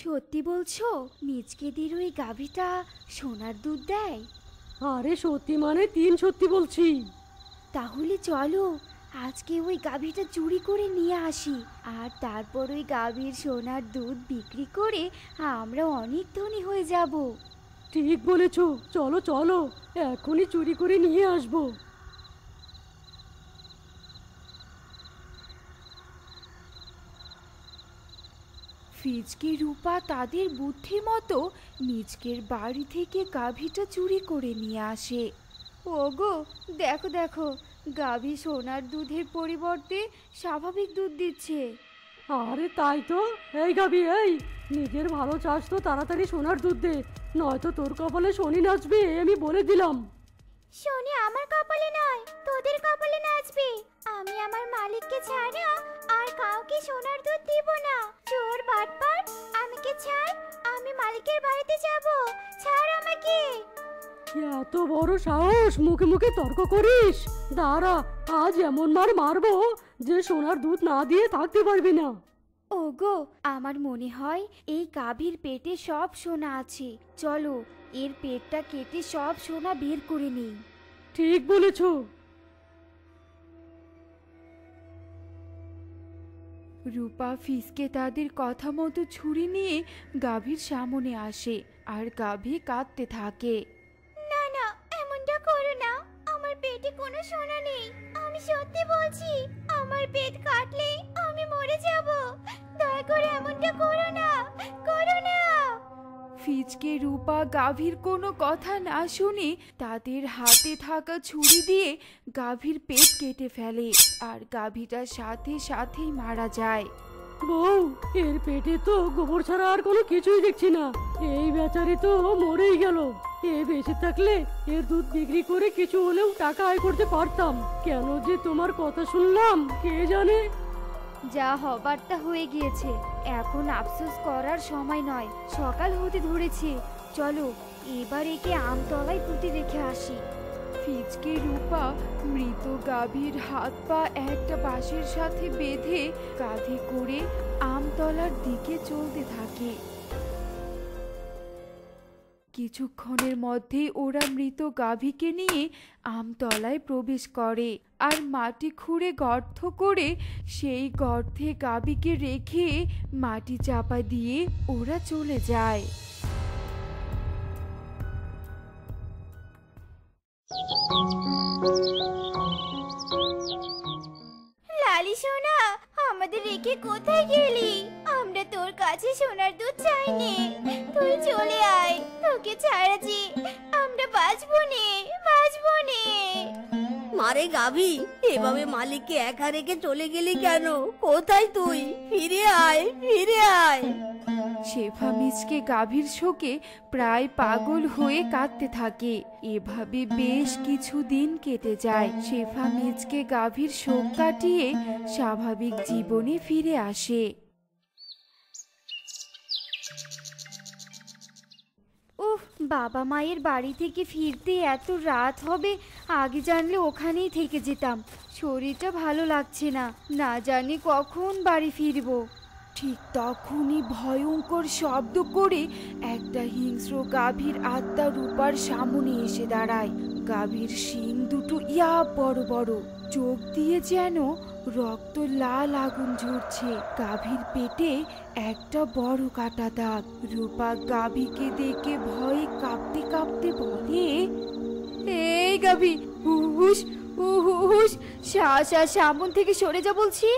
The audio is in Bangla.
সত্যি বলছো মিচকেদের ওই গাভীটা সোনার দুধ দেয়? আরে সত্যি মানে ৩ সত্যি বলছি। তাহলে চলো আজকে ওই গাভীটা চুরি করে নিয়ে আসি, আর তারপর ওই গাভীর সোনার দুধ বিক্রি করে আমরা অনেক ধনী হয়ে যাব। ঠিক বলেছ, চলো চলো এখনই চুরি করে নিয়ে আসবো। ফিজকে রূপা তাদের বুদ্ধি মতো মিচকের বাড়ি থেকে গাভীটা চুরি করে নিয়ে আসে। ওগো দেখো দেখো, গাভী সোনার দুধের পরিবর্তে স্বাভাবিক দুধ দিচ্ছে। আরে তাই তো। এই গাবি, এই নিজের ভালো চাস তো তাড়াতাড়ি সোনার দুধ দে, নয়তো তোর কপালে শনি নাচবে, আমি বলে দিলাম। শনি আমার কপালে নয়, তোদের কপালে নাচবে। আমি আমার মালিককে ছাড়া আর কাউকে সোনার দুধ দিব না। চোর বাটপাট, আমাকে ছাড়, আমি মালিকের বাড়িতে যাব। ছাড় আমাকে। এত বড় সাহস, মুখে মুখে তর্ক করিস? দাঁড়া, আজ এমন মার মারবো যে সোনার দুধ না দিয়ে থাকতে পারবি না। ওগো আমার মনে হয় এই গাভীর পেটে সব সোনা আছে, চলো এর পেটটা কেটে সব সোনা বের করে নিই। ঠিক বলেছ। রূপা ফিসকে তাদের কথা মতো ছুরি নিয়ে গাভীর সামনে আসে, আর গাভী কাঁদতে থাকে। না না, এমনটা করো না, আমার পেটে কোনো সোনা নেই। আমি সত্যি বলছি, আমার পেট কাটলে আমি মরে যাব। দয়া করে এমনটা করো না, করো না। ফিজকে রূপা গাভীর কোনো কথা না শুনে তাদের হাতে থাকা ছুরি দিয়ে গাভীর পেট কেটে ফেলে, আর গাভীটা সাথে সাথেই মারা যায়। বউ, এর পেটে তো গোবর ছাড়া আর কোনো কিছুই দেখছি না। এই বেচারি তো মরেই গেল। এ বেঁচে থাকলে এর দুধ বিক্রি করে কিছু হলেও টাকা আয় করতে পারতাম। কেন যে তোমার কথা শুনলাম কে জানে। যা হবার তা হয়ে গিয়েছে, এখন আফসোস করার সময় নয়। সকাল হতে ধরেছে, চলো এবার একে আমতলায় পুঁতে রেখে আসি। ফিজকে রূপা মৃত গাভীর হাত পা একটা বাঁশের সাথে বেঁধে কাঁধে করে আমতলার দিকে চলতে থাকে। কিছুক্ষণের মধ্যেই ওরা মৃত গাভীকে নিয়ে আমতলায় প্রবেশ করে, আর মাটি খুঁড়ে গর্ত করে সেই গর্তে গাভীকে রেখে মাটি চাপা দিয়ে ওরা চলে যায়। লালি সোনা, আমাদের রেখে কোথায় গেলি? আমরা তোর কাছে সোনার দুধ চাইনি, তুই চলে আয়। তোকে ছাড়া যে আমরা বাঁচবো নে, বাঁচবো নে। মারে গাভী, এভাবে মালিককে একা রেখে চলে গেলি কেন? কোথায় তুই? ফিরে আয়, ফিরে আয়। শেফা মিচকে গাভীর শোকে প্রায় পাগল হয়ে কাঁদতে থাকে। এভাবে বেশ কিছু দিন কেটে যায়। শেফা মিচকে গাভীর শোক কাটিয়ে স্বাভাবিক জীবনে ফিরে আসে। উফ, বাবা মায়ের বাড়ি থেকে ফিরতে এত রাত হবে, আগে জানলে ওখানেই থেকে যেতাম। শরীরটা ভালো লাগছে না, না জানি কখন বাড়ি ফিরবো। ঠিক তখনই ভয়ঙ্কর শব্দ করে একটা হিংস্র গাভীর আত্মা রূপার সামনে এসে দাঁড়ায়। গাভীর শিং দুটো ইয়া বড় বড়, চোখ দিয়ে যেন রক্ত লাল আগুন ঝরছে। গাভীর পেটে একটা বড় কাটা দাগ। রূপা গাভীকে দেখে ভয়ে কাঁপতে কাঁপতে বলে, এই গাভী, হুশ হুশ, সামন থেকে সরে যা বলছি।